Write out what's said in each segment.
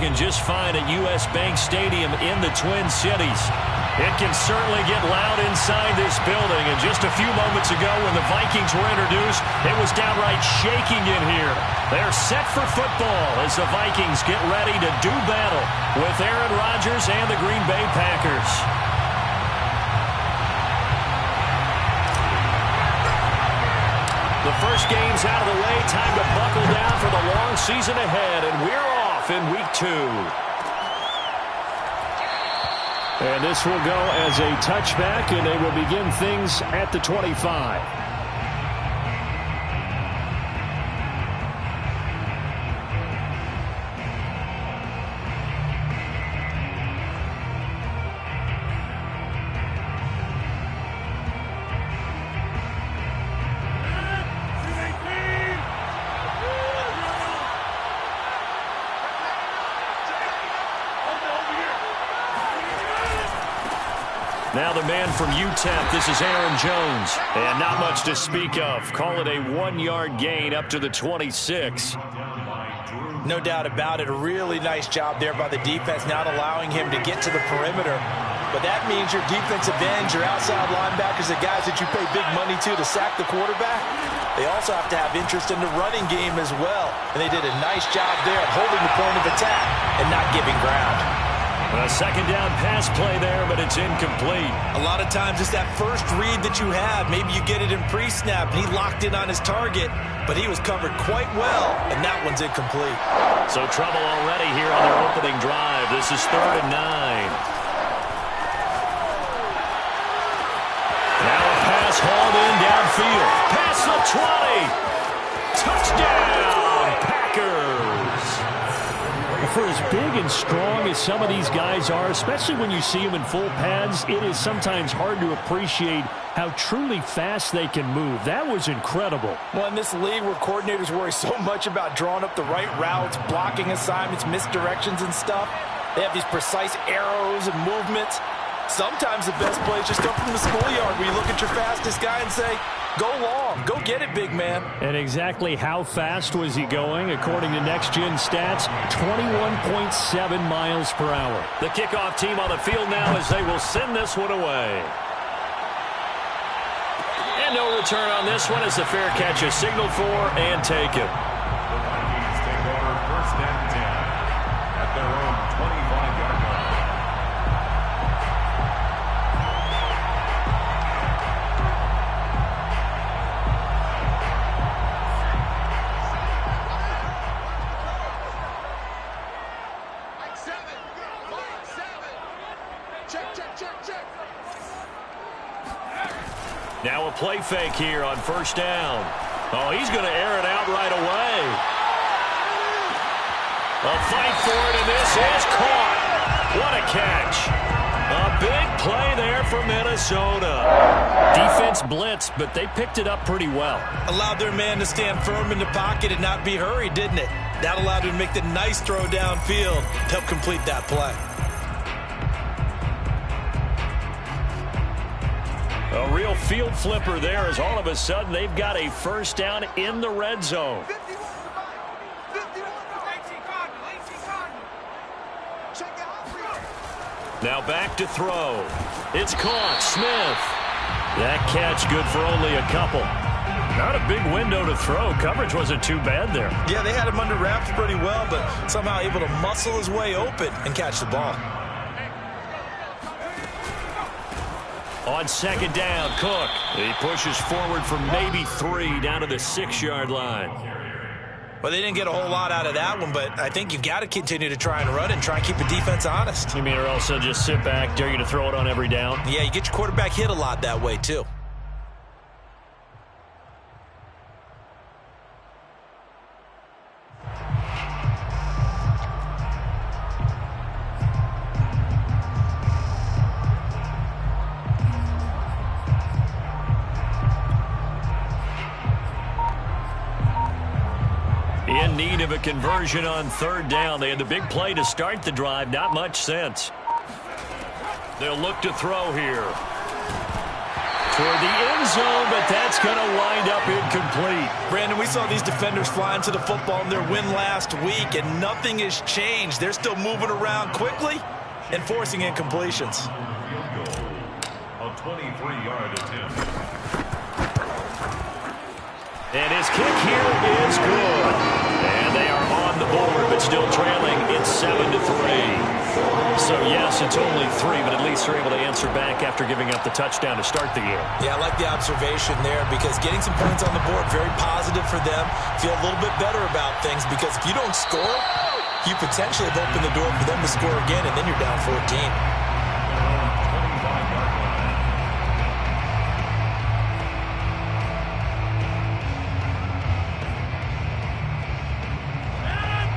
working just fine at U.S. Bank Stadium in the Twin Cities. It can certainly get loud inside this building. And just a few moments ago when the Vikings were introduced, it was downright shaking in here. They're set for football as the Vikings get ready to do battle with Aaron Rodgers and the Green Bay Packers. The first game's out of the way. Time to buckle down for the long season ahead. And we're off in week 2. And this will go as a touchback, and they will begin things at the 25. Now the man from UTEP, this is Aaron Jones. And not much to speak of. Call it a 1-yard gain up to the 26. No doubt about it. A really nice job there by the defense, not allowing him to get to the perimeter. But that means your defensive ends, your outside linebackers, the guys that you pay big money to sack the quarterback, they also have to have interest in the running game as well. And they did a nice job there of holding the point of attack and not giving ground. A second down pass play there, but it's incomplete. A lot of times it's that first read that you have. Maybe you get it in pre-snap, and he locked in on his target, but he was covered quite well, and that one's incomplete. So trouble already here on their opening drive. This is 3rd and 9. Now a pass hauled in downfield. Past the 20. Touchdown, Packers. For as big and strong as some of these guys are, especially when you see them in full pads, it is sometimes hard to appreciate how truly fast they can move. That was incredible. Well, in this league where coordinators worry so much about drawing up the right routes, blocking assignments, misdirections and stuff, they have these precise arrows and movements. Sometimes the best plays just come from the schoolyard where you look at your fastest guy and say, go long, go get it, big man. And exactly how fast was he going? According to Next Gen Stats, 21.7 miles per hour. The kickoff team on the field now as they will send this one away. And no return on this one as the fair catch is signaled for and taken. The Vikings take over 1st and 10 at their own 25-yard line. Now a play fake here on 1st down. Oh, he's going to air it out right away. A fight for it, and this is caught. What a catch. A big play there for Minnesota. Defense blitzed, but they picked it up pretty well. Allowed their man to stand firm in the pocket and not be hurried, didn't it? That allowed him to make the nice throw downfield to help complete that play. A real field flipper there as all of a sudden they've got a 1st down in the red zone. Now back to throw. It's caught. Smith. That catch good for only a couple. Not a big window to throw. Coverage wasn't too bad there. Yeah, they had him under wraps pretty well, but somehow able to muscle his way open and catch the ball. On 2nd down, Cook. He pushes forward for maybe 3 down to the 6-yard line. Well, they didn't get a whole lot out of that one, but I think you've got to continue to try and run and try and keep the defense honest. You mean or else they'll just sit back, dare you to throw it on every down? Yeah, you get your quarterback hit a lot that way, too. In need of a conversion on 3rd down. They had the big play to start the drive. Not much sense. They'll look to throw here. toward the end zone, but that's going to wind up incomplete. Brandon, we saw these defenders fly into the football in their win last week, and nothing has changed. They're still moving around quickly and forcing incompletions. A 23-yard attempt. And his kick here is good. And they are on the board, but still trailing. It's 7-3. So, yes, it's only 3, but at least they're able to answer back after giving up the touchdown to start the game. Yeah, I like the observation there because getting some points on the board, very positive for them. Feel a little bit better about things because if you don't score, you potentially have opened the door for them to score again, and then you're down 14.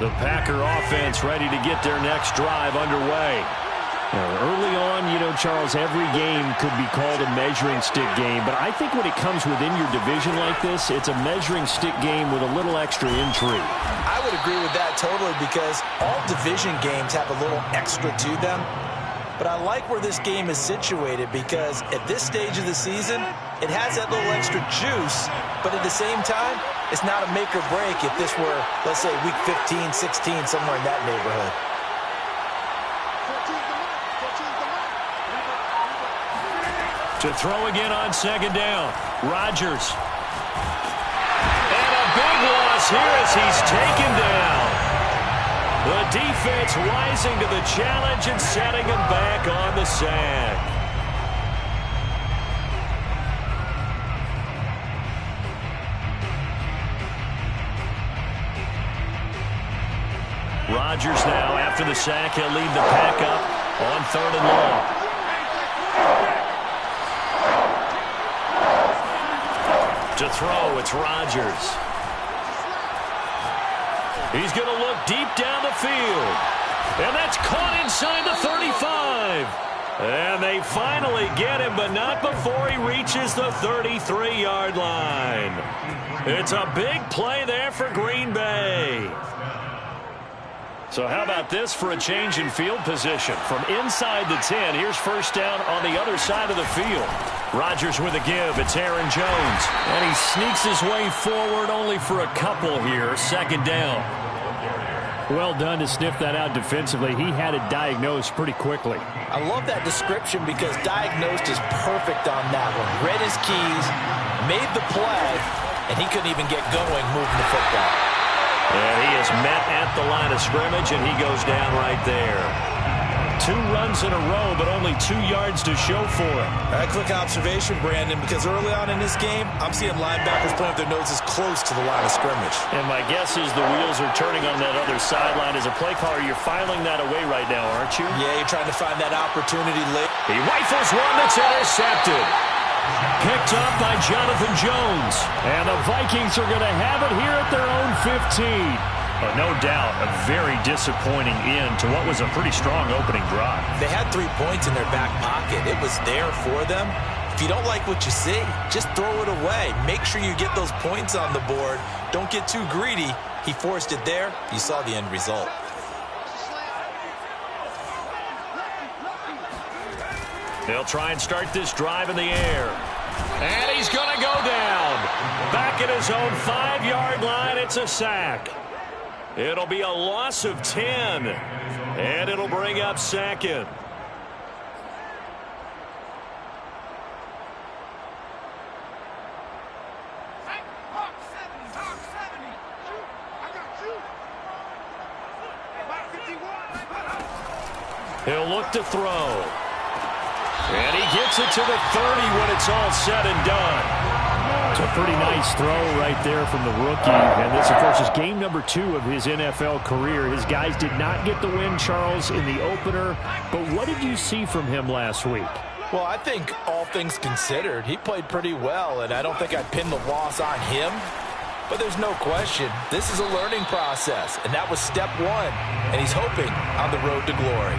The Packer offense ready to get their next drive underway. Early on, Charles, every game could be called a measuring stick game, but I think when it comes within your division like this, it's a measuring stick game with a little extra intrigue. I would agree with that totally because all division games have a little extra to them. But I like where this game is situated because at this stage of the season, it has that little extra juice, but at the same time, it's not a make or break if this were, let's say, week 15, 16, somewhere in that neighborhood. To throw again on second down, Rodgers. And a big loss here as he's taken down. The defense rising to the challenge and setting him back on the sack. Rodgers now, after the sack, he'll lead the pack up on 3rd and long. To throw, it's Rodgers. He's going to look deep down the field. And that's caught inside the 35. And they finally get him, but not before he reaches the 33-yard line. It's a big play there for Green Bay. So how about this for a change in field position? From inside the 10, here's first down on the other side of the field. Rodgers with a give. It's Aaron Jones. And he sneaks his way forward only for a couple here. Second down. Well done to sniff that out defensively. He had it diagnosed pretty quickly. I love that description because diagnosed is perfect on that one. Read his keys, made the play, and he couldn't even get going moving the football. And he is met at the line of scrimmage, and he goes down right there. 2 runs in a row, but only 2 yards to show for it. A quick observation, Brandon, because early on in this game, I'm seeing linebackers playing with their noses close to the line of scrimmage. And my guess is the wheels are turning on that other sideline. As a play caller, you're filing that away right now, aren't you? Yeah, you're trying to find that opportunity late. He rifles one that's intercepted. Picked up by Jonathan Jones. And the Vikings are going to have it here at their own 15. No doubt, a very disappointing end to what was a pretty strong opening drive. They had 3 points in their back pocket. It was there for them. If you don't like what you see, just throw it away. Make sure you get those points on the board. Don't get too greedy. He forced it there. You saw the end result. They'll try and start this drive in the air. And he's going to go down. Back at his own 5-yard line, it's a sack. It'll be a loss of 10. And it'll bring up second. He'll look to throw. And he gets it to the 30 when it's all said and done. It's a pretty nice throw right there from the rookie. And this, of course, is game number 2 of his NFL career. His guys did not get the win, Charles, in the opener. But what did you see from him last week? Well, I think all things considered, he played pretty well, and I don't think I'd pin the loss on him. But there's no question, this is a learning process, and that was step 1. And he's hoping on the road to glory.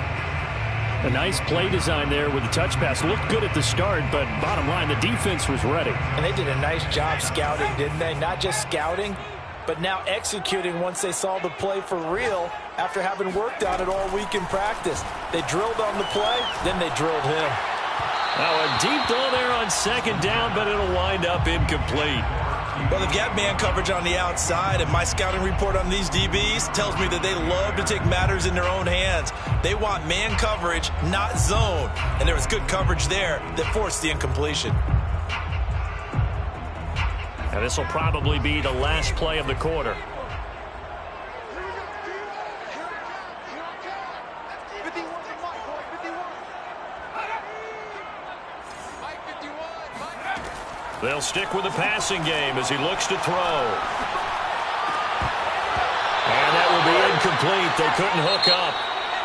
A nice play design there with the touch pass. Looked good at the start, but bottom line, the defense was ready. And they did a nice job scouting, didn't they? Not just scouting, but now executing once they saw the play for real after having worked on it all week in practice. They drilled on the play, then they drilled him. Now a deep ball there on second down, but it'll wind up incomplete. Well, they've got man coverage on the outside, and my scouting report on these DBs tells me that they love to take matters in their own hands. They want man coverage, not zone. And there was good coverage there that forced the incompletion. And this will probably be the last play of the quarter. They'll stick with the passing game as he looks to throw. And that will be incomplete. They couldn't hook up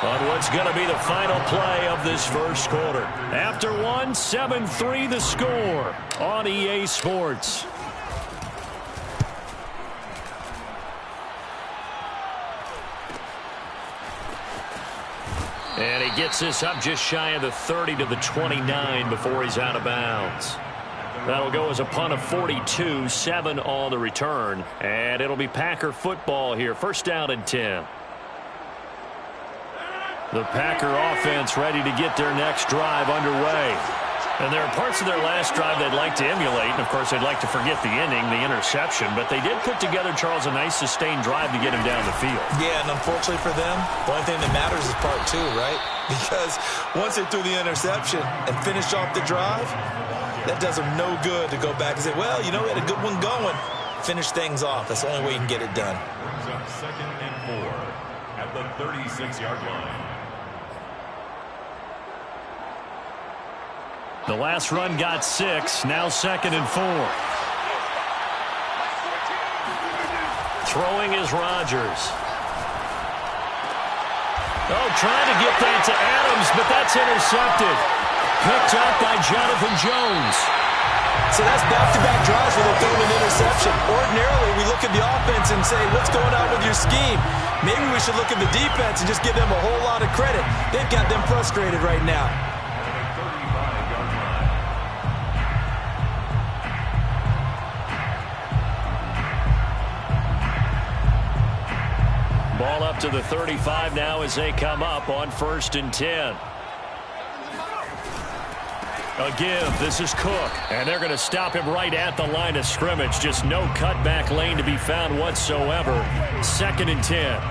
on what's going to be the final play of this first quarter. After one, 7-3 the score on EA Sports. And he gets this up just shy of the 30 to the 29 before he's out of bounds. That'll go as a punt of 42, 7 on the return. And it'll be Packer football here. First down and 10. The Packer offense ready to get their next drive underway. And there are parts of their last drive they'd like to emulate. And, of course, they'd like to forget the ending, the interception. But they did put together, Charles, a nice sustained drive to get him down the field. Yeah, and unfortunately for them, the only thing that matters is part two, right? Because once they threw the interception and finished off the drive, that does them no good to go back and say, well, you know, we had a good one going. Finish things off. That's the only way you can get it done. Brings up 2nd and 4 at the 36-yard line. The last run got 6. Now 2nd and 4. Throwing is Rodgers. Oh, trying to get that to Adams, but that's intercepted. Picked up by Jonathan Jones. So that's back-to-back drives where they're throwing an interception. Ordinarily, we look at the offense and say, what's going on with your scheme? Maybe we should look at the defense and just give them a whole lot of credit. They've got them frustrated right now. Ball up to the 35 now as they come up on 1st and 10. A give. This is Cook. And they're going to stop him right at the line of scrimmage. Just no cutback lane to be found whatsoever. 2nd and 10.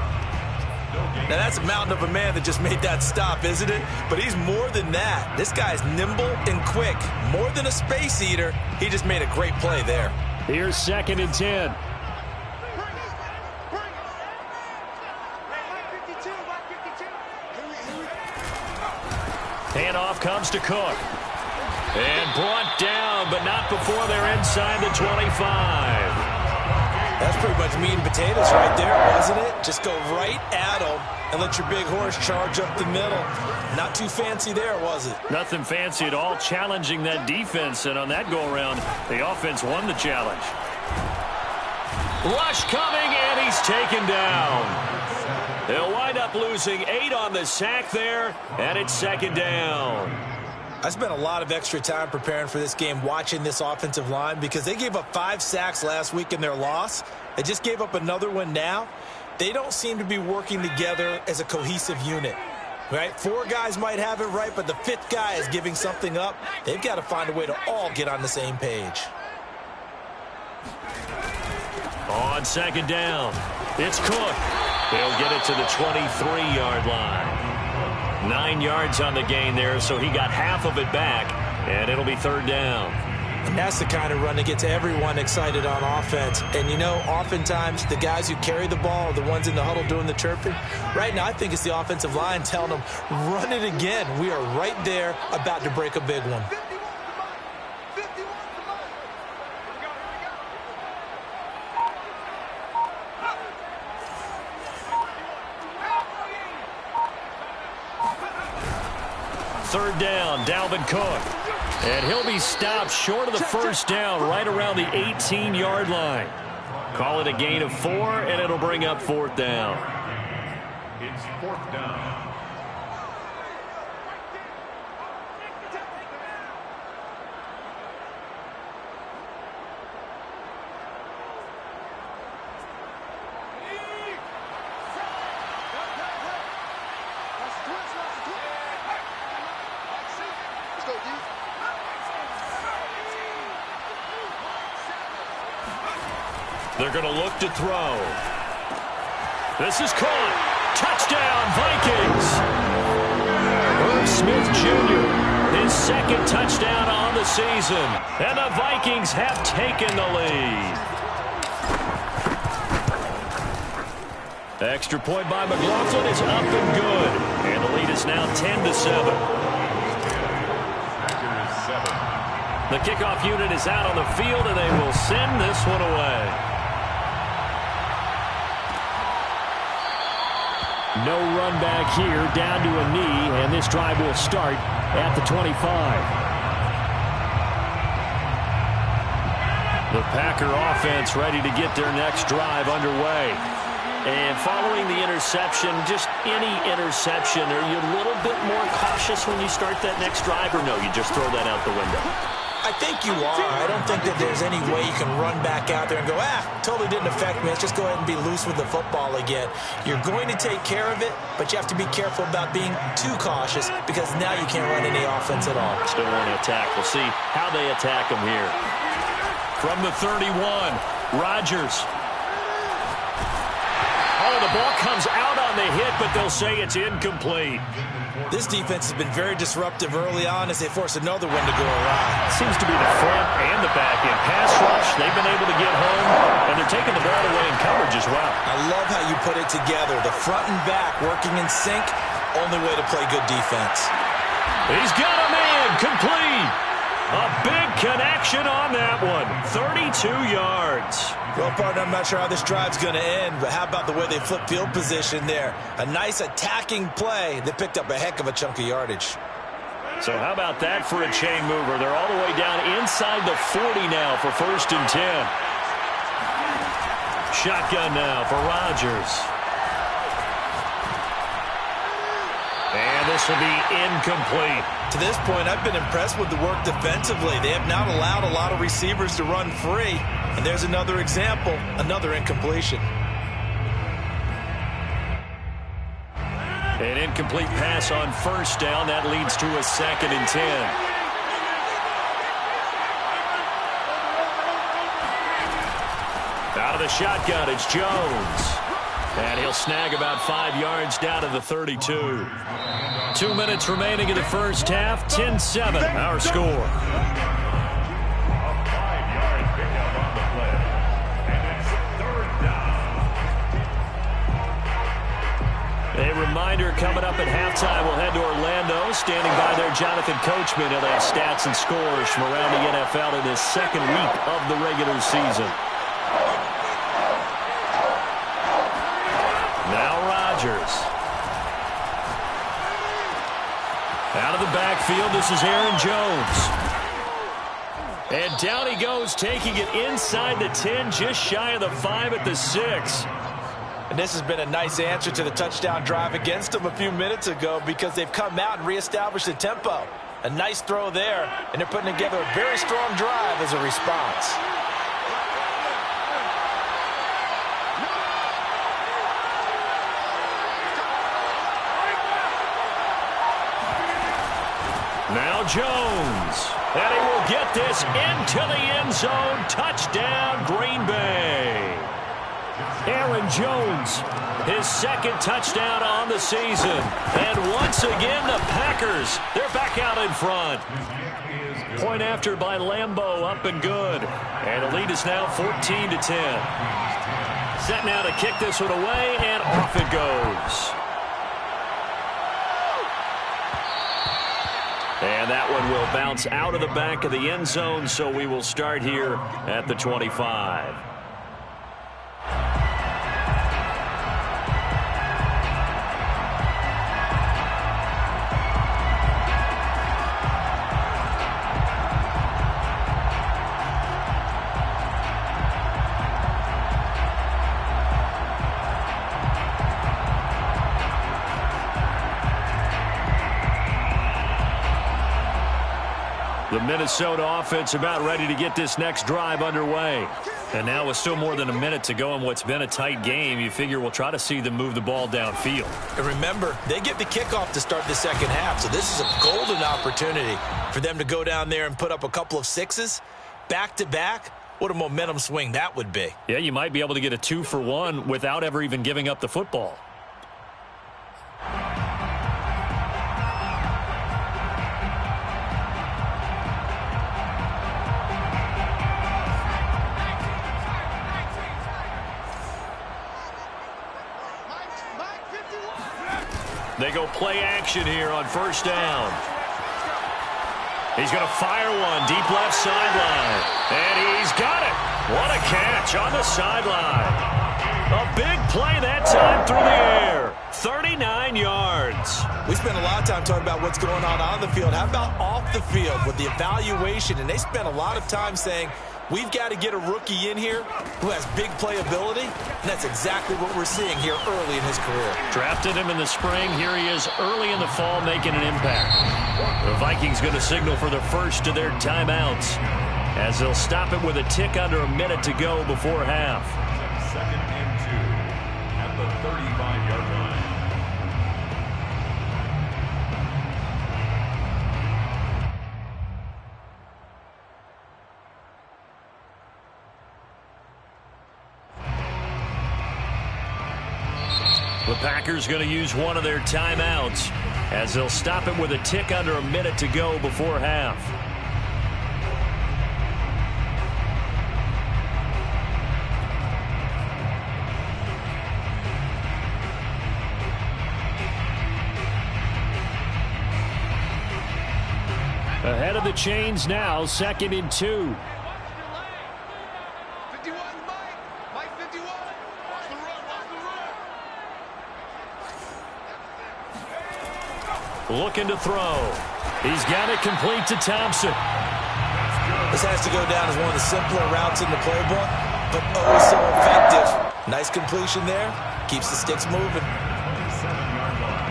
Now, that's a mountain of a man that just made that stop, isn't it? But he's more than that. This guy's nimble and quick. More than a space eater. He just made a great play there. Here's 2nd and 10. Handoff comes to Cook. And brought down, but not before they're inside the 25. That's pretty much meat and potatoes right there, wasn't it? Just go right at him and let your big horse charge up the middle. Not too fancy there, was it? Nothing fancy at all, challenging that defense. And on that go-around, the offense won the challenge. Rush coming, and he's taken down. They'll wind up losing 8 on the sack there, and it's 2nd down. I spent a lot of extra time preparing for this game, watching this offensive line, because they gave up 5 sacks last week in their loss. They just gave up another one now. They don't seem to be working together as a cohesive unit, right? 4 guys might have it right, but the 5th guy is giving something up. They've got to find a way to all get on the same page. On 2nd down, it's Cook. He'll get it to the 23-yard line. 9 yards on the gain there, so he got half of it back, and it'll be 3rd down. And that's the kind of run that gets everyone excited on offense. And, you know, oftentimes the guys who carry the ball are the ones in the huddle doing the chirping. Right now, I think it's the offensive line telling them, run it again. We are right there about to break a big one. Third down, Dalvin Cook. And he'll be stopped short of the first down right around the 18-yard line. Call it a gain of 4, and it'll bring up 4th down. It's 4th down. They're going to look to throw. This is caught. Touchdown, Vikings. Irv Smith Jr., his second touchdown on the season. And the Vikings have taken the lead. Extra point by McLaughlin is up and good. And the lead is now 10-7. The kickoff unit is out on the field, and they will send this one away. No run back here, down to a knee, and this drive will start at the 25. The Packer offense ready to get their next drive underway. And following the interception, just any interception, are you a little bit more cautious when you start that next drive, or no, you just throw that out the window? I think you are. I don't think that there's any way you can run back out there and go, totally didn't affect me. Let's just go ahead and be loose with the football again. You're going to take care of it, but you have to be careful about being too cautious because now you can't run any offense at all. Still want to attack. We'll see how they attack them here. From the 31, Rodgers. Oh, the ball comes out on the hit, but they'll say it's incomplete. This defense has been very disruptive early on as they force another one to go awry. Seems to be the front and the back end. Pass rush, they've been able to get home, and they're taking the ball away in coverage as well. I love how you put it together. The front and back working in sync, only way to play good defense. He's got him in, complete. A big connection on that one, 32 yards. Well, partner, I'm not sure how this drive's going to end, but how about the way they flip field position there? A nice attacking play that picked up a heck of a chunk of yardage. So how about that for a chain mover? They're all the way down inside the 40 now for 1st and 10. Shotgun now for Rodgers. And this will be incomplete. To this point, I've been impressed with the work defensively. They have not allowed a lot of receivers to run free. And there's another example, another incompletion. An incomplete pass on 1st down. That leads to a 2nd and 10. Out of the shotgun, it's Jones. And he'll snag about 5 yards down to the 32. 2 minutes remaining in the first half. 10-7, our score. A 5-yard pickup on the play. And it's 3rd down. A reminder coming up at halftime. We'll head to Orlando. Standing by there, Jonathan Coachman. He'll have stats and scores from around the NFL in this 2nd week of the regular season. Now Rodgers. Out of the backfield, this is Aaron Jones. And down he goes, taking it inside the 10, just shy of the 5 at the 6. And this has been a nice answer to the touchdown drive against them a few minutes ago because they've come out and reestablished the tempo. A nice throw there, and they're putting together a very strong drive as a response. Now Jones, and he will get this into the end zone. Touchdown, Green Bay. Aaron Jones, his 2nd touchdown on the season. And once again, the Packers, they're back out in front. Point after by Lambeau, up and good. And the lead is now 14-10. Set now to kick this one away, and off it goes. And that one will bounce out of the back of the end zone, so we will start here at the 25. The Minnesota offense about ready to get this next drive underway. And now with still more than a minute to go in what's been a tight game, you figure we'll try to see them move the ball downfield. And remember, they get the kickoff to start the second half, so this is a golden opportunity for them to go down there and put up a couple of 6s back-to-back What a momentum swing that would be. Yeah, you might be able to get a 2-for-1 without ever even giving up the football. They go play action here on first down. He's going to fire one deep left sideline. And he's got it. What a catch on the sideline. A big play that time through the air. 39 yards. We spent a lot of time talking about what's going on the field. How about off the field with the evaluation? And they spent a lot of time saying, we've got to get a rookie in here who has big playability, and that's exactly what we're seeing here early in his career. Drafted him in the spring. Here he is early in the fall making an impact. The Vikings going to signal for the first of their timeouts as they'll stop it with a tick under a minute to go before half. 2nd and 2 at the 35-yard line. The Packers going to use one of their timeouts as they'll stop it with a tick under a minute to go before half. Ahead of the chains now, 2nd and 2. Looking to throw. He's got it complete to Thompson. This has to go down as one of the simpler routes in the playbook, but oh so effective. Nice completion there. Keeps the sticks moving. 27-yard line.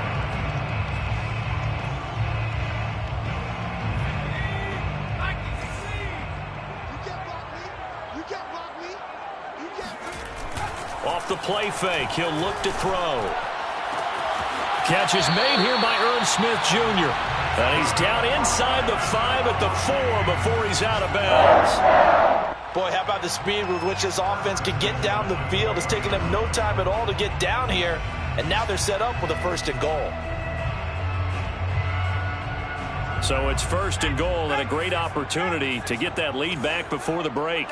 Off the play fake, he'll look to throw. Catch is made here by Irv Smith Jr. And he's down inside the 5 at the 4 before he's out of bounds. Boy, how about the speed with which this offense can get down the field? It's taken them no time at all to get down here. And now they're set up with a 1st and goal. So it's 1st and goal and a great opportunity to get that lead back before the break.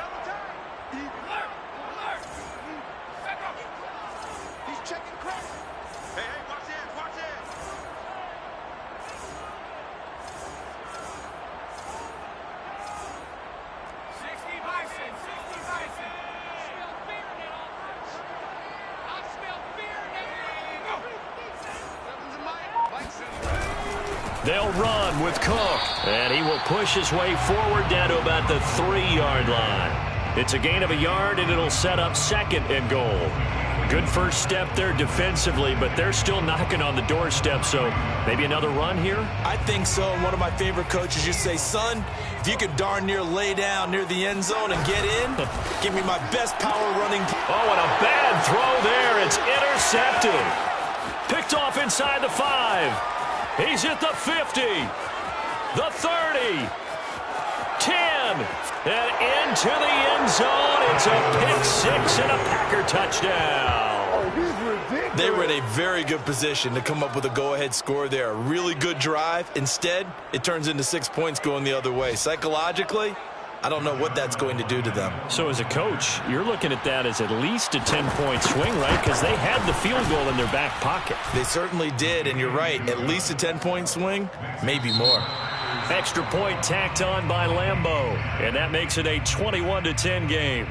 They'll run with Cook, and he will push his way forward down to about the 3-yard line. It's a gain of a yard, and it'll set up 2nd and goal. Good first step there defensively, but they're still knocking on the doorstep, so maybe another run here? I think so. One of my favorite coaches used to say, son, if you could darn near lay down near the end zone and get in, give me my best power running. Oh, and a bad throw there. It's intercepted. Picked off inside the 5. He's at the 50, the 30, 10, and into the end zone. It's a pick 6 and a Packer touchdown. Oh, he's ridiculous. They were in a very good position to come up with a go-ahead score there. A really good drive. Instead, it turns into 6 points going the other way. Psychologically, I don't know what that's going to do to them. So as a coach, you're looking at that as at least a 10-point swing, right? Because they had the field goal in their back pocket. They certainly did, and you're right. At least a 10-point swing, maybe more. Extra point tacked on by Lambeau, and that makes it a 21-10 game.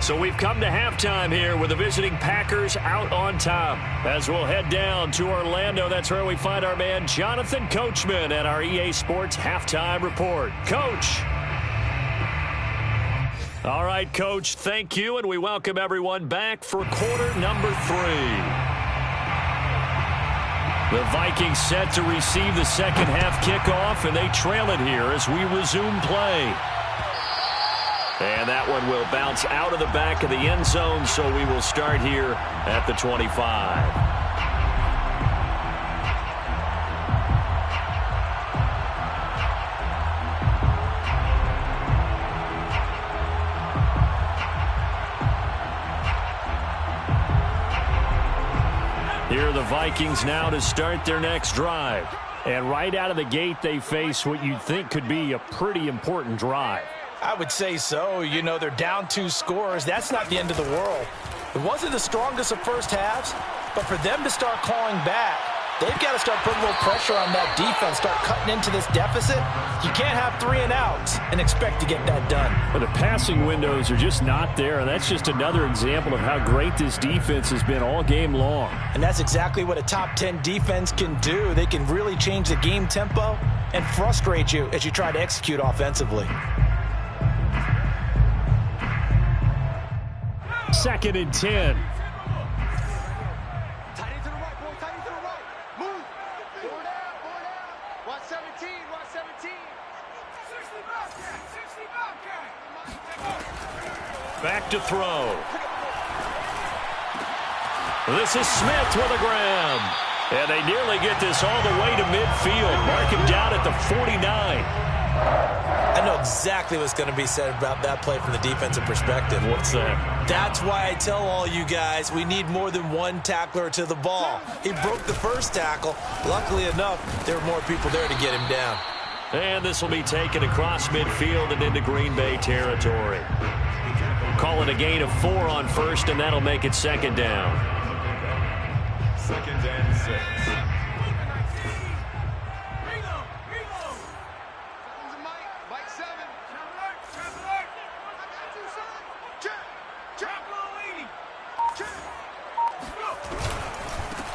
So we've come to halftime here with the visiting Packers out on top. As we'll head down to Orlando, that's where we find our man Jonathan Coachman at our EA Sports Halftime Report. Coach. All right, Coach, thank you, and we welcome everyone back for quarter number 3. The Vikings set to receive the second half kickoff, and they trail it here as we resume play. And that one will bounce out of the back of the end zone, so we will start here at the 25. the Vikings now to start their next drive. And right out of the gate, they face what you'd think could be a pretty important drive. I would say so. You know, they're down 2 scores. That's not the end of the world. It wasn't the strongest of first halves, but for them to start clawing back, they've got to start putting a little pressure on that defense, start cutting into this deficit. You can't have 3 and outs and expect to get that done. But the passing windows are just not there, and that's just another example of how great this defense has been all game long. And that's exactly what a top 10 defense can do. They can really change the game tempo and frustrate you as you try to execute offensively. 2nd and 10. Back to throw. This is Smith with a grab. And they nearly get this all the way to midfield. Mark him down at the 49. I know exactly what's going to be said about that play from the defensive perspective. What's that? That's why I tell all you guys we need more than one tackler to the ball. He broke the first tackle. Luckily enough, there were more people there to get him down. And this will be taken across midfield and into Green Bay territory. Call it a gain of 4 on first, and that'll make it 2nd down. 2nd and 6.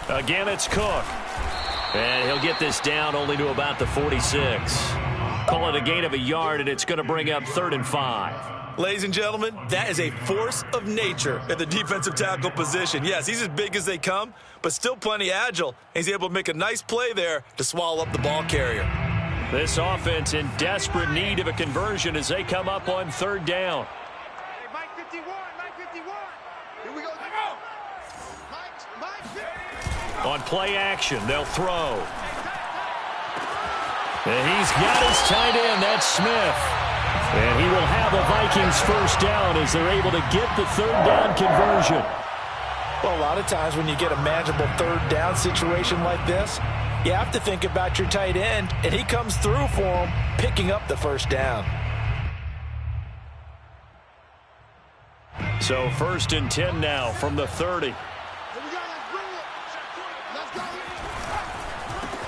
Again, it's Cook. And he'll get this down only to about the 46. Call it a gain of a yard, and it's going to bring up 3rd and 5. Ladies and gentlemen, that is a force of nature at the defensive tackle position. Yes, he's as big as they come, but still plenty agile. He's able to make a nice play there to swallow up the ball carrier. This offense in desperate need of a conversion as they come up on 3rd down. Hey, Mike 51, Mike 51. Here we go. Mike 50. On play action, they'll throw. And he's got his tight end, that's Smith. And he will have a Vikings first down as they're able to get the 3rd down conversion. Well, a lot of times when you get a manageable 3rd down situation like this, you have to think about your tight end, and he comes through for him, picking up the first down. So 1st and 10 now from the 30.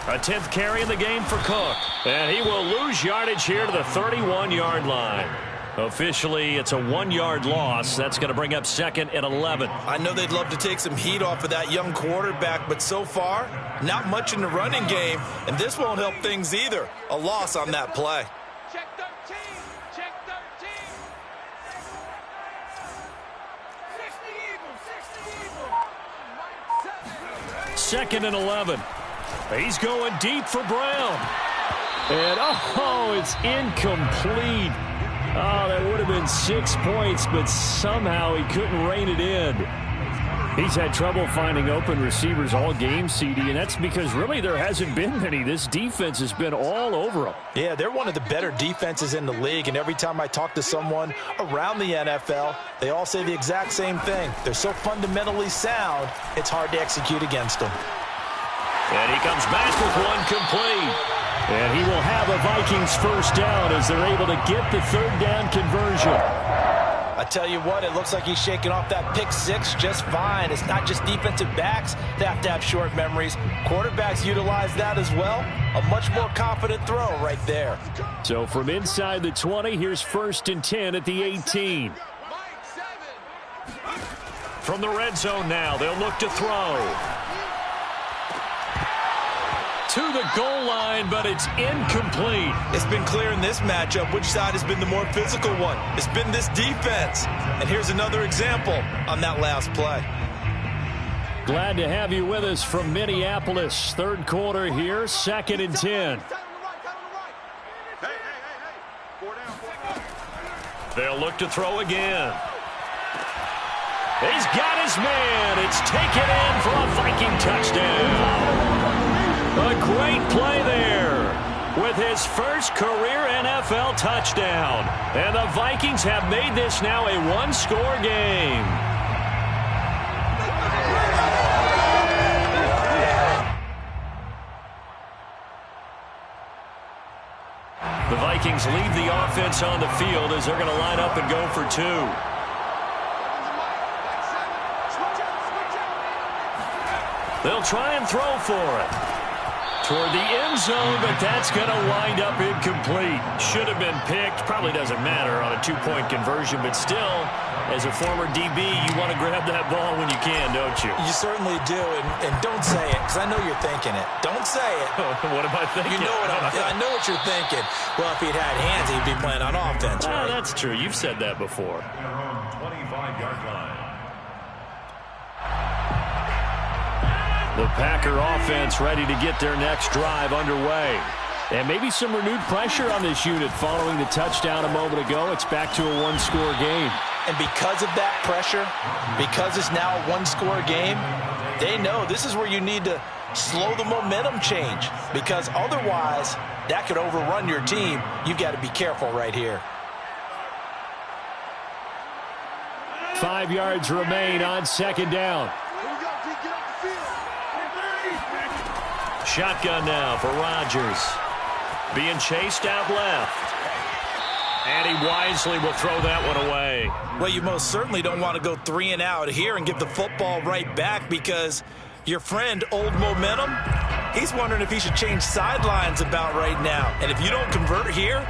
A 10th carry in the game for Cook. And he will lose yardage here to the 31-yard line. Officially, it's a 1-yard loss. That's going to bring up 2nd and 11. I know they'd love to take some heat off of that young quarterback, but so far, not much in the running game, and this won't help things either. A loss on that play. Check 13. Check 13. 2nd and 11. He's going deep for Brown. And, oh, it's incomplete. Oh, that would have been 6 points, but somehow he couldn't rein it in. He's had trouble finding open receivers all game, CD, and that's because really there hasn't been many. This defense has been all over them. Yeah, they're one of the better defenses in the league, and every time I talk to someone around the NFL, they all say the exact same thing. They're so fundamentally sound, it's hard to execute against them. And he comes back with one complete. And he will have a Vikings first down as they're able to get the 3rd down conversion. I tell you what, it looks like he's shaking off that pick 6 just fine. It's not just defensive backs that have to have short memories. Quarterbacks utilize that as well. A much more confident throw right there. So from inside the 20, here's 1st and 10 at the 18. From the red zone now, they'll look to throw. To the goal line, but it's incomplete. It's been clear in this matchup which side has been the more physical one. It's been this defense. And here's another example on that last play. Glad to have you with us from Minneapolis. 3rd quarter here, 2nd and 10. They'll look to throw again. He's got his man. It's taken in for a Viking touchdown. A great play there with his first career NFL touchdown. And the Vikings have made this now a 1-score game. The Vikings leave the offense on the field as they're going to line up and go for two. They'll try and throw for it. Toward the end zone, but that's going to wind up incomplete. Should have been picked. Probably doesn't matter on a two-point conversion, but still, as a former DB, you want to grab that ball when you can, don't you? You certainly do, and don't say it, because I know you're thinking it. Don't say it. What am I thinking? You know I know what you're thinking. Well, if he'd had hands, he'd be playing on offense, right? That's true. You've said that before. Their own 25-yard line. The Packer offense ready to get their next drive underway. And maybe some renewed pressure on this unit following the touchdown a moment ago. It's back to a one-score game. And because of that pressure, because it's now a one-score game, they know this is where you need to slow the momentum change, because otherwise that could overrun your team. You've got to be careful right here. 5 yards remain on second down. Shotgun now for Rodgers. Being chased out left. And he wisely will throw that one away. Well, you most certainly don't want to go 3 and out here and give the football right back, because your friend, Old Momentum, he's wondering if he should change sidelines about right now. And if you don't convert here,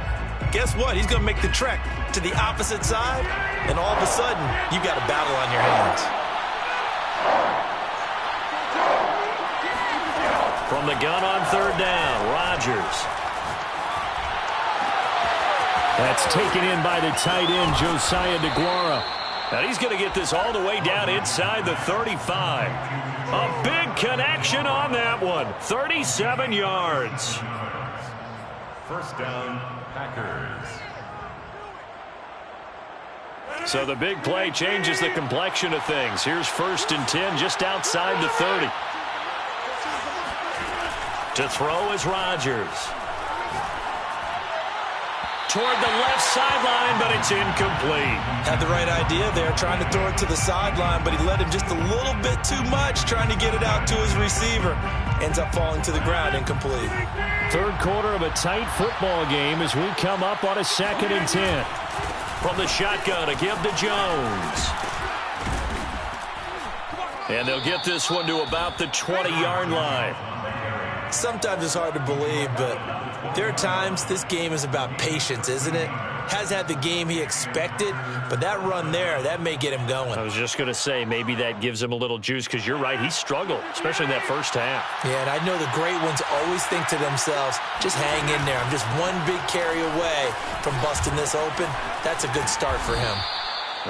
guess what? He's going to make the trek to the opposite side, and all of a sudden, you've got a battle on your hands. From the gun on third down, Rodgers. That's taken in by the tight end, Josiah DeGuara. And he's going to get this all the way down inside the 35. A big connection on that one. 37 yards. First down, Packers. So the big play changes the complexion of things. Here's 1st and 10 just outside the 30. To throw is Rodgers. Toward the left sideline, but it's incomplete. Had the right idea there, trying to throw it to the sideline, but he let him just a little bit too much, trying to get it out to his receiver. Ends up falling to the ground, incomplete. Third quarter of a tight football game as we come up on a 2nd and 10. From the shotgun, a give to Jones. And they'll get this one to about the 20-yard line. Sometimes it's hard to believe, but there are times this game is about patience, isn't it? Has had the game he expected, but that run there, that may get him going. I was just going to say, maybe that gives him a little juice, because you're right, he struggled, especially in that first half. Yeah, and I know the great ones always think to themselves, just hang in there. I'm just one big carry away from busting this open. That's a good start for him.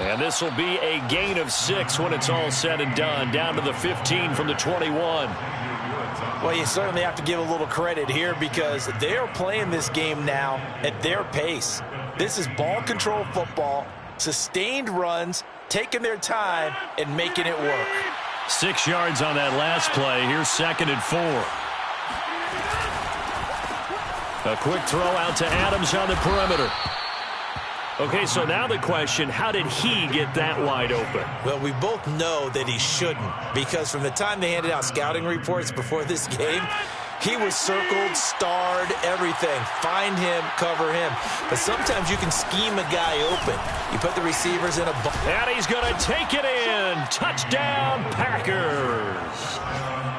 And this will be a gain of 6 when it's all said and done, down to the 15 from the 21. Well, you certainly have to give a little credit here, because they are playing this game now at their pace. This is ball control football, sustained runs, taking their time and making it work. 6 yards on that last play. Here's 2nd and 4. A quick throw out to Adams on the perimeter. Okay, so now the question, how did he get that wide open? Well, we both know that he shouldn't, because from the time they handed out scouting reports before this game, he was circled, starred, everything. Find him, cover him. But sometimes you can scheme a guy open. You put the receivers in a box. And he's going to take it in. Touchdown, Packers.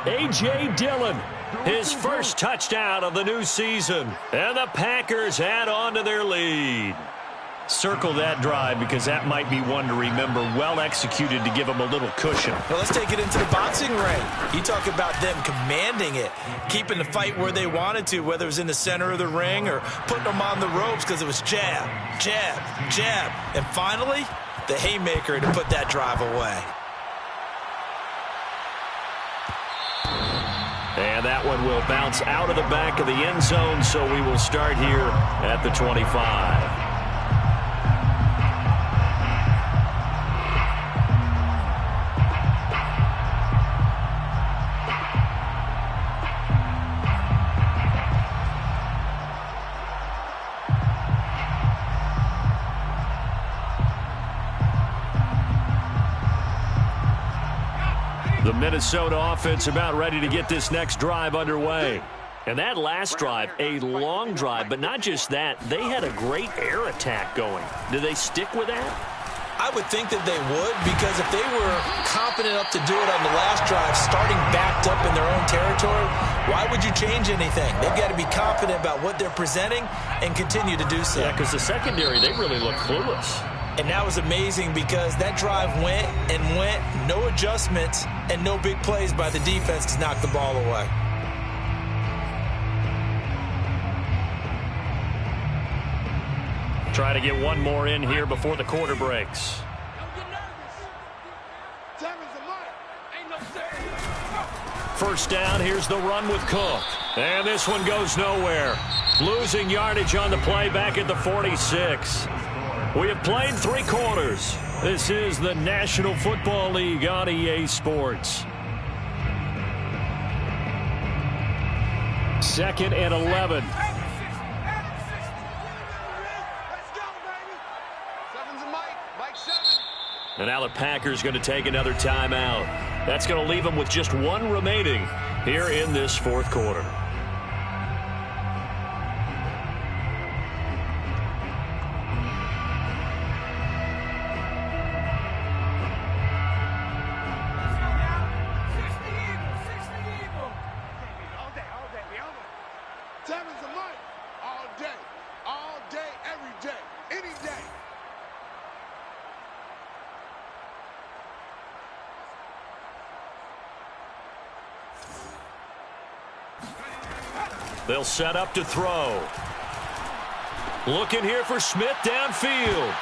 A.J. Dillon, his first touchdown of the new season. And the Packers add on to their lead. Circle that drive, because that might be one to remember. Well executed to give them a little cushion. Well, let's take it into the boxing ring. You talk about them commanding it, keeping the fight where they wanted to, whether it was in the center of the ring or putting them on the ropes, because it was jab, jab, jab. And finally, the haymaker to put that drive away. And that one will bounce out of the back of the end zone, so we will start here at the 25. The Minnesota offense about ready to get this next drive underway. And that last drive, a long drive, but not just that. They had a great air attack going. Do they stick with that? I would think that they would, because if they were confident enough to do it on the last drive, starting backed up in their own territory, why would you change anything? They've got to be confident about what they're presenting and continue to do so. Yeah, because the secondary, they really look clueless. And that was amazing because that drive went and went, no adjustments and no big plays by the defense to knock the ball away. Try to get one more in here before the quarter breaks. First down, here's the run with Cook. And this one goes nowhere. Losing yardage on the play back at the 46. We have played 3 quarters. This is the National Football League on EA Sports. 2nd and 11. And now the Packers going to take another timeout. That's going to leave them with just 1 remaining here in this 4th quarter. They'll set up to throw. Looking here for Smith downfield.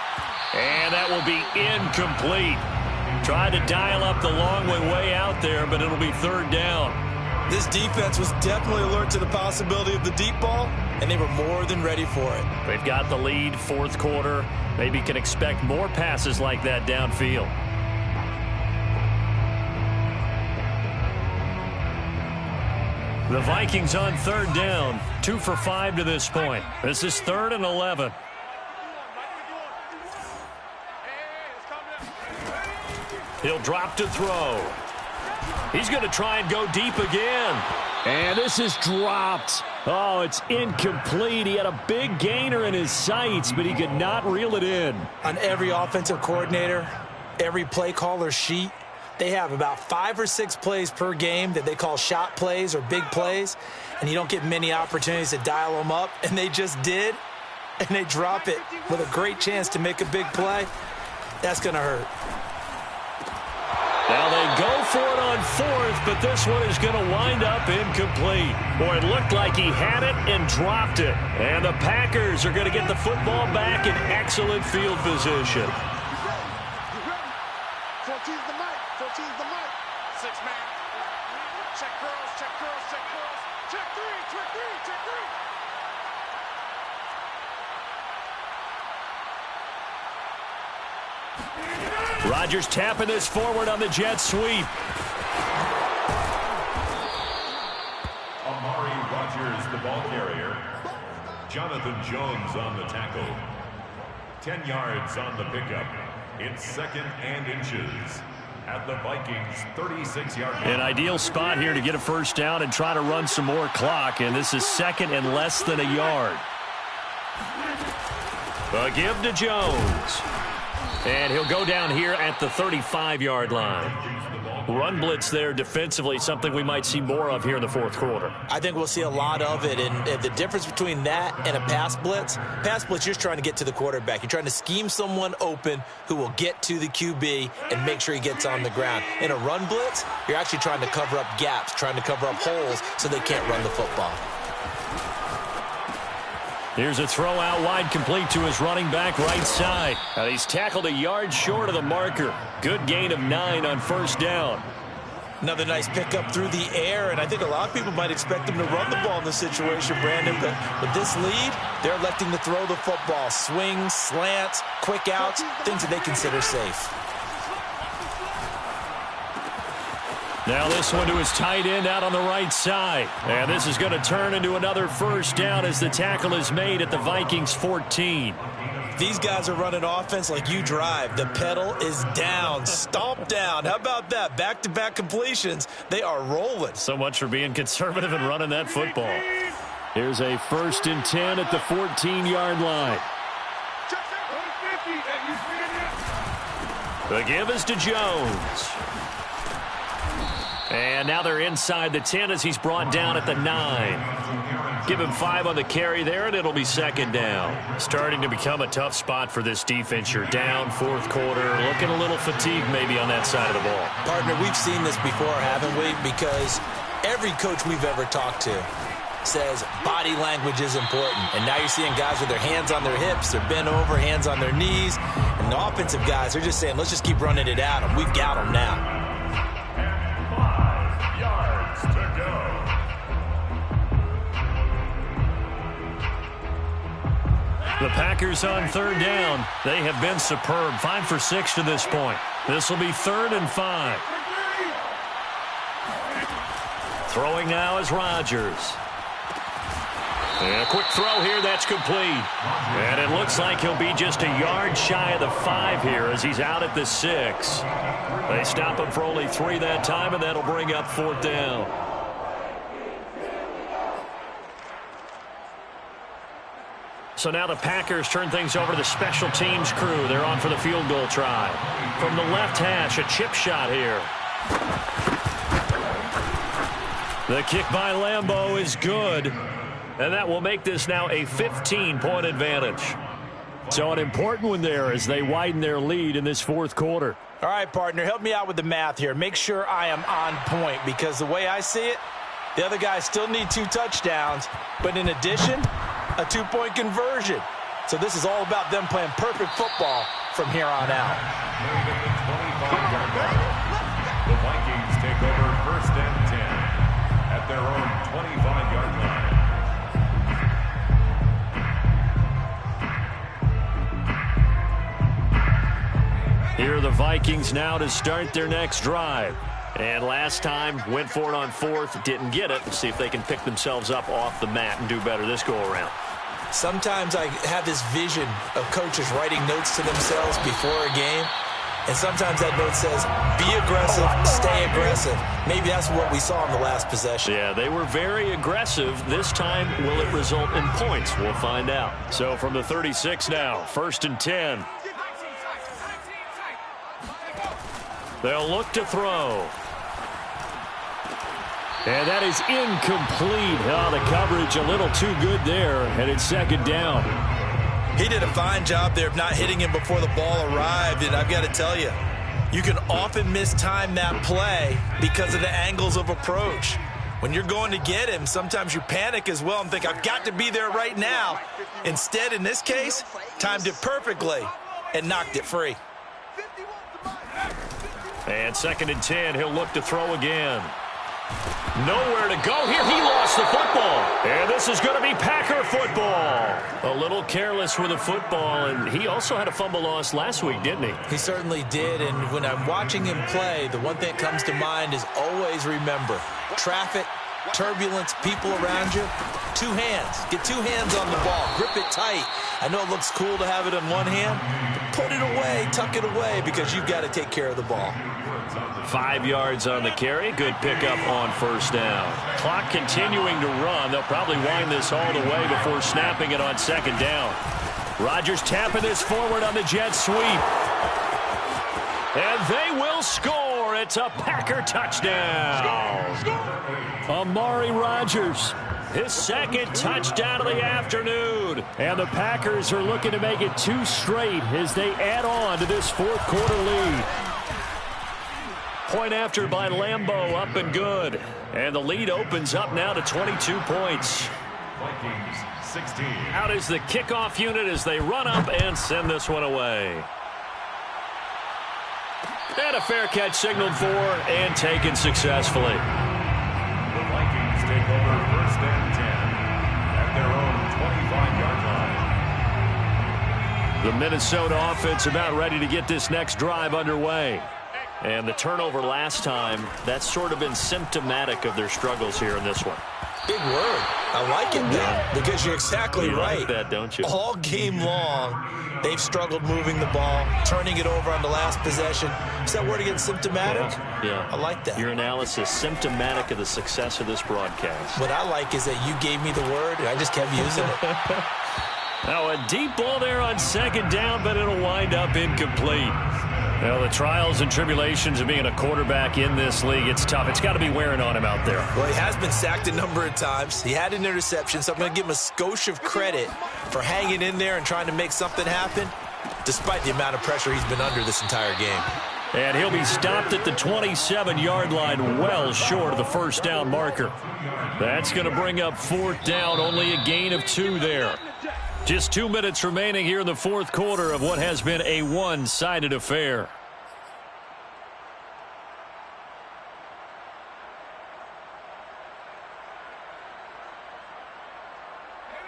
And that will be incomplete. Tried to dial up the long way out there, but it'll be 3rd down. This defense was definitely alert to the possibility of the deep ball, and they were more than ready for it. They've got the lead, 4th quarter. Maybe can expect more passes like that downfield. The Vikings on 3rd down, 2 for 5 to this point. This is 3rd and 11. He'll drop to throw. He's going to try and go deep again. And this is dropped. Oh, it's incomplete. He had a big gainer in his sights, but he could not reel it in. On every offensive coordinator, every play caller sheet, they have about 5 or 6 plays per game that they call shot plays or big plays, and you don't get many opportunities to dial them up, and they just did, and they drop it with a great chance to make a big play. That's going to hurt. Now they go for it on 4th, but this one is going to wind up incomplete. Boy, it looked like he had it and dropped it. And the Packers are going to get the football back in excellent field position. 14's the mic. 14's the mic. 6-man. Check girls, check girls, check girls. Check 3, check 3, check 3. Rodgers tapping this forward on the jet sweep. Amari Rodgers, the ball carrier. Jonathan Jones on the tackle. 10 yards on the pickup. It's 2nd and inches at the Vikings 36-yard line. An ideal spot here to get a first down and try to run some more clock, and this is 2nd and less than a yard. The give to Jones. And he'll go down here at the 35-yard line. Run blitz there defensively, something we might see more of here in the 4th quarter. I think we'll see a lot of it, and the difference between that and a pass blitz, you're just trying to get to the quarterback. You're trying to scheme someone open who will get to the QB and make sure he gets on the ground. In a run blitz, you're actually trying to cover up gaps, trying to cover up holes so they can't run the football. Here's a throw out wide, complete to his running back right side. Now he's tackled a yard short of the marker. Good gain of 9 on first down. Another nice pickup through the air, and I think a lot of people might expect him to run the ball in this situation, Brandon, but with this lead, they're electing to throw the football. Swings, slants, quick outs, things that they consider safe. Now this one to his tight end out on the right side. And this is going to turn into another first down as the tackle is made at the Vikings 14. These guys are running offense like you drive. The pedal is down, stomp down. How about that? Back-to-back completions. They are rolling. So much for being conservative and running that football. Here's a 1st and 10 at the 14-yard line. The give is to Jones. And now they're inside the 10 as he's brought down at the 9. Give him 5 on the carry there, and it'll be 2nd down. Starting to become a tough spot for this defense. You're down 4th quarter, looking a little fatigued maybe on that side of the ball. Partner, we've seen this before, haven't we? Because every coach we've ever talked to says body language is important. And now you're seeing guys with their hands on their hips, they're bent over, hands on their knees. And the offensive guys are just saying, let's just keep running it at them. We've got them now. The Packers on 3rd down. They have been superb. 5 for 6 to this point. This will be 3rd and 5. Throwing now is Rodgers. And a quick throw here, that's complete. And it looks like he'll be just a yard shy of the 5 here as he's out at the 6. They stop him for only 3 that time, and that'll bring up 4th down. So now the Packers turn things over to the special teams crew. They're on for the field goal try. From the left hash, a chip shot here. The kick by Lambeau is good. And that will make this now a 15-point advantage. So an important one there as they widen their lead in this 4th quarter. All right, partner, help me out with the math here. Make sure I am on point because the way I see it, the other guys still need 2 touchdowns. But in addition, a 2-point conversion. So this is all about them playing perfect football from here on out. The Vikings take over 1st and 10 at their own 25-yard line. Here are the Vikings now to start their next drive. And last time, went for it on 4th, didn't get it. See if they can pick themselves up off the mat and do better this go-around. Sometimes I have this vision of coaches writing notes to themselves before a game. And sometimes that note says, be aggressive, stay aggressive. Maybe that's what we saw in the last possession. Yeah, they were very aggressive. This time, will it result in points? We'll find out. So from the 36 now, 1st and 10. They'll look to throw. And that is incomplete. Oh, the coverage a little too good there, and it's 2nd down. He did a fine job there of not hitting him before the ball arrived, and I've got to tell you, you can often mistime that play because of the angles of approach. When you're going to get him, sometimes you panic as well and think, I've got to be there right now. Instead, in this case, timed it perfectly and knocked it free. And 2nd and 10, he'll look to throw again. Nowhere to go here. He lost the football. And this is going to be Packer football. A little careless with the football, and he also had a fumble loss last week, didn't he? He certainly did, and when I'm watching him play, the one thing that comes to mind is always remember, traffic, turbulence, people around you, 2 hands. Get 2 hands on the ball. Grip it tight. I know it looks cool to have it in one hand, but put it away, tuck it away, because you've got to take care of the ball. 5 yards on the carry. Good pickup on 1st down. Clock continuing to run. They'll probably wind this all the way before snapping it on 2nd down. Rodgers tapping this forward on the jet sweep. And they will score. It's a Packer touchdown. Amari Rodgers, his 2nd touchdown of the afternoon. And the Packers are looking to make it 2 straight as they add on to this 4th quarter lead. Point after by Lambeau, up and good. And the lead opens up now to 22 points. Vikings 16. Out is the kickoff unit as they run up and send this one away. And a fair catch signaled for and taken successfully. The Vikings take over 1st and 10 at their own 25-yard line. The Minnesota offense about ready to get this next drive underway. And the turnover last time, that's sort of been symptomatic of their struggles here in this one. Big word. I like it, though, because you're exactly right. Like that, don't you? All game long, they've struggled moving the ball, turning it over on the last possession. Is that word again, symptomatic? Yeah. I like that. Your analysis, symptomatic of the success of this broadcast. What I like is that you gave me the word, and I just kept using it. Now a deep ball there on second down, but it'll wind up incomplete. Well, the trials and tribulations of being a quarterback in this league, it's tough. It's got to be wearing on him out there. Well, he has been sacked a number of times. He had an interception, so I'm going to give him a skosh of credit for hanging in there and trying to make something happen, despite the amount of pressure he's been under this entire game. And he'll be stopped at the 27-yard line, well short of the first down marker. That's going to bring up fourth down, only a gain of 2 there. Just 2 minutes remaining here in the fourth quarter of what has been a one-sided affair.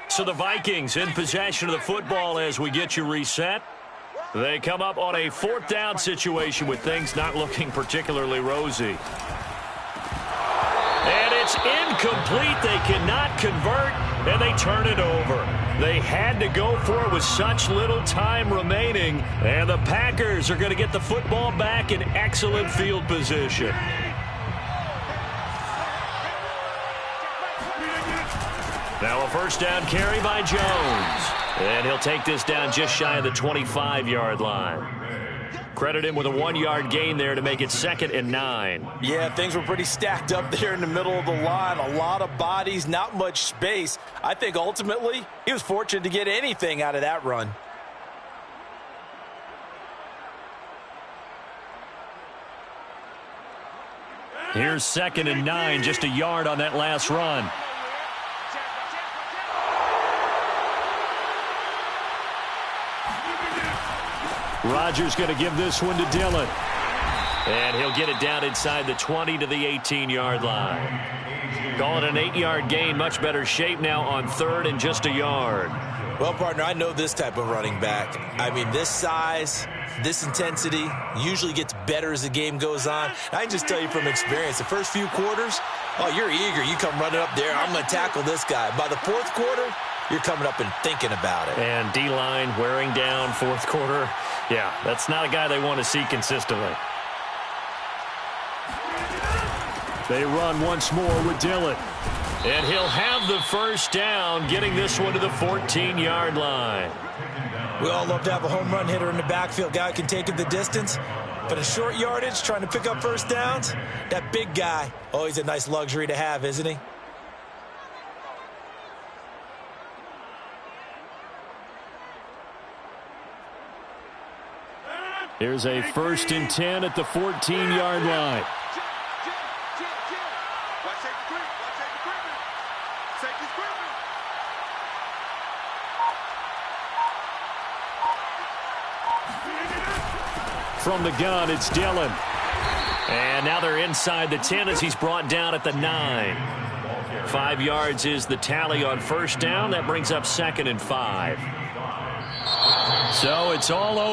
So the Vikings in possession of the football as we get you reset. They come up on a fourth down situation with things not looking particularly rosy. And it's incomplete. They cannot convert, and they turn it over. They had to go for it with such little time remaining, and the Packers are going to get the football back in excellent field position. Now a first down carry by Jones. And he'll take this down just shy of the 25-yard line. Credit him with a 1-yard gain there to make it 2nd and 9. Yeah, things were pretty stacked up there in the middle of the line. A lot of bodies, not much space. I think ultimately he was fortunate to get anything out of that run. Here's 2nd and 9, just a yard on that last run. Rodgers going to give this one to Dillon. And he'll get it down inside the 20 to the 18-yard line. Call it an 8-yard gain. Much better shape now on 3rd and just a yard. Well, partner, I know this type of running back. I mean, this size, this intensity usually gets better as the game goes on. I can just tell you from experience, the first few quarters, oh, you're eager. You come running up there. I'm going to tackle this guy. By the fourth quarter, you're coming up and thinking about it. And D-line wearing down fourth quarter. Yeah, that's not a guy they want to see consistently. They run once more with Dillon. And he'll have the first down, getting this one to the 14-yard line. We all love to have a home run hitter in the backfield. Guy can take it the distance. But a short yardage, trying to pick up first downs, that big guy, always a nice luxury to have, isn't he? Here's a 1st and 10 at the 14-yard line. From the gun, it's Dillon. And now they're inside the 10 as he's brought down at the 9. 5 yards is the tally on first down. That brings up 2nd and 5. So it's all over.